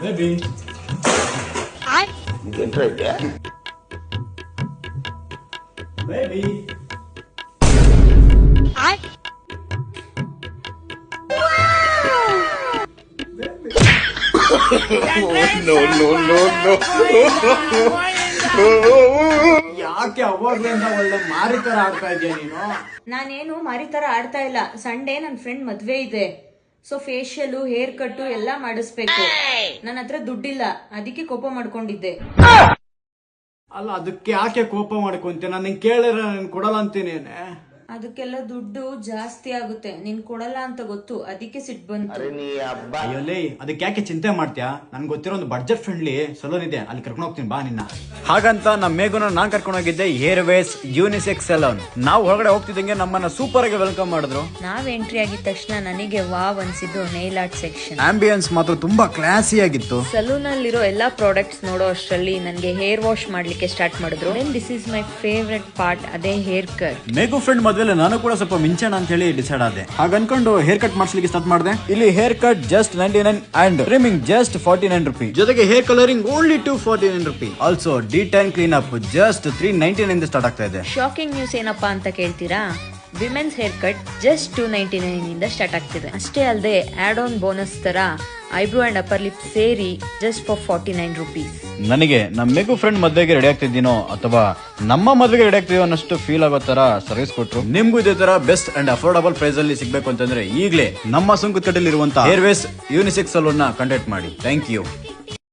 Baby baby ಯಾಕೆ ಅವಾಗ್ಲಿಂದ ಒಳ್ಳೆ ಮಾರಿ ತರ ಆಡ್ತಾ ಇದೀಯ ನೀನು? ನಾನೇನು ಮಾರಿ ತರ ಆಡ್ತಾ ಇಲ್ಲ. ಸಂಡೇ ನನ್ ಫ್ರೆಂಡ್ ಮದ್ವೆ ಇದೆ, ಸೊ ಫೇಶಿಯಲ್ ಹೇರ್ ಕಟ್ ಎಲ್ಲ ಮಾಡಿಸ್ಬೇಕು. ನನ್ನ ಹತ್ರ ದುಡ್ಡಿಲ್ಲ, ಅದಕ್ಕೆ ಕೋಪ ಮಾಡ್ಕೊಂಡಿದ್ದೆ. ಅಲ್ಲ, ಅದಕ್ಕೆ ಯಾಕೆ ಕೋಪ ಮಾಡ್ಕೊಂತೀನಿ? ನಾನು ಕೇಳಿದ್ರೆ ನಾನು ಕೊಡಲ್ಲ ಅಂತೀನಿ. ಅದಕ್ಕೆಲ್ಲ ದುಡ್ಡು ಜಾಸ್ತಿ ಆಗುತ್ತೆ, ನೀನ್ ಕೊಡಲ್ಲ ಅಂತ ಗೊತ್ತು, ಅದಕ್ಕೆ ಸಿಟ್ ಬಂತು. ಅಯ್ಯೋಲೇ, ಅದಕ್ಕೆ ಯಾಕೆ ಚಿಂತೆ ಮಾಡ್ತೀಯಾ? ನನ್ಗೆ ಗೊತ್ತಿರೋ ಒಂದು ಬಡ್ಜೆಟ್ ಫ್ರೆಂಡ್ಲಿ ಸಲೂನ್ ಇದೆ, ಅಲ್ಲಿ ಕರ್ಕೊಂಡು ಹೋಗ್ತೀನಿ ಬಾ ನಿನ್ನ. ಹಾಗಂತ ನಮ್ಮ ಮೇಘನ ನಾನ್ ಕರ್ಕೊಂಡು ಹೋಗಿದ್ದೆ ಹೇರ್ ವೇಸ್ ಯೂನಿಸೆಕ್ಸ್ ಸಲೂನ್. ನಾವು ಹೊರಗಡೆ ಹೋಗ್ತಿದ್ದಂಗೆ ನಮ್ಮನ್ನ ಸೂಪರ್ ಆಗಿ ವೆಲ್ಕಮ್ ಮಾಡಿದ್ರು. ನಾವ್ ಎಂಟ್ರಿ ಆಗಿದ ತಕ್ಷಣ ನನಗೆ ವಾವ್ ಅನ್ಸಿದ್ದು ನೈಲ್ ಆರ್ಟ್ ಸೆಕ್ಷನ್. ಆಂಬಿಯನ್ಸ್ ಮಾತ್ರ ತುಂಬಾ ಕ್ಲಾಸಿ ಆಗಿತ್ತು. ಸಲೂನ್ ಅಲ್ಲಿರೋ ಎಲ್ಲಾ ಪ್ರಾಡಕ್ಟ್ಸ್ ನೋಡೋ ಅಷ್ಟರಲ್ಲಿ ನನಗೆ ಹೇರ್ ವಾಶ್ ಮಾಡ್ಲಿಕ್ಕೆ ಸ್ಟಾರ್ಟ್ ಮಾಡಿದ್ರು. This is my favourite part, ಅದೇ ಹೇರ್ ಕಟ್. ಮೇಘು ಫ್ರೆಂಡ್ ಮದ್ವೆಲೆ ನಾನು ಕೂಡ ಸ್ವಲ್ಪ ಮಿಂಚೋಣ ಅಂತ ಹೇಳಿ ಡಿಸೈಡ್ ಆದೆ. ಹಾಗ ಅನ್ಕೊಂಡು ಹೇರ್ ಕಟ್ ಮಾಡಿಸ್ಲಿಕ್ಕೆ ಸ್ಟಾರ್ಟ್ ಮಾಡಿದೆ. ಇಲ್ಲಿ hair cut just 99 and trimming just 49 rupee. ಜೊತೆಗೆ hair colouring only 249 rupee. Also ಡಿ10 ಕ್ಲೀನ್ ಅಪ್ ಜಸ್ಟ್ 399 ಸ್ಟಾರ್ಟ್ ಆಗ್ತಾ ಇದೆ. ಶಾಕಿಂಗ್ ನ್ಯೂಸ್ ಏನಪ್ಪಾ ಅಂತ ಕೇಳ್ತೀರಾ? ವಿಮೆನ್ಸ್ ಹೇರ್ ಕಟ್ ಜಸ್ಟ್ 299 ಇಂದ ಸ್ಟಾರ್ಟ್ ಆಗ್ತಿದೆ. ಅಷ್ಟೇ ಅಲ್ಲದೆ ಆಡ್ ಆನ್ ಬೋನಸ್ ತರ ಐಬ್ರೋ ಅಂಡ್ ಅಪ್ಪರ್ ಲಿಪ್ ಸೇರಿ ಜಸ್ಟ್ ಫಾರ್ 49 ರೂಪೀಸ್. ನನಗೆ ನಮ್ಮ ಮೇಘು ಫ್ರೆಂಡ್ ಮದ್ವೆಗೆ ರೆಡಿ ಆಗ್ತಿದ್ದೀನೋ ಅಥವಾ ನಮ್ಮ ಮದ್ವೆಗೆ ರೆಡಿ ಆಗ್ತೀವೋ ಅನ್ನಷ್ಟು ಫೀಲ್ ಆಗೋ ತರ ಸರ್ವಿಸ್ ಕೊಟ್ರು. ನಿಮ್ಗೂ ಇದೇ ತರ ಬೆಸ್ಟ್ ಅಂಡ್ ಅಫೋರ್ಡಬಲ್ ಪ್ರೈಸ್ ಅಲ್ಲಿ ಸಿಗ್ಬೇಕು ಅಂತಂದ್ರೆ ಈಗಲೇ ನಮ್ಮ ಸುಂಕದಕಟ್ಟೆಯಲ್ಲಿ ಇರುವಂತಹ ಹೇರ್ ವೇಸ್ ಯೂನಿಸೆಕ್ಸ್ ಸಲೂನ್ ನ ಕಾಂಟ್ಯಾಕ್ಟ್ ಮಾಡಿ. Thank you.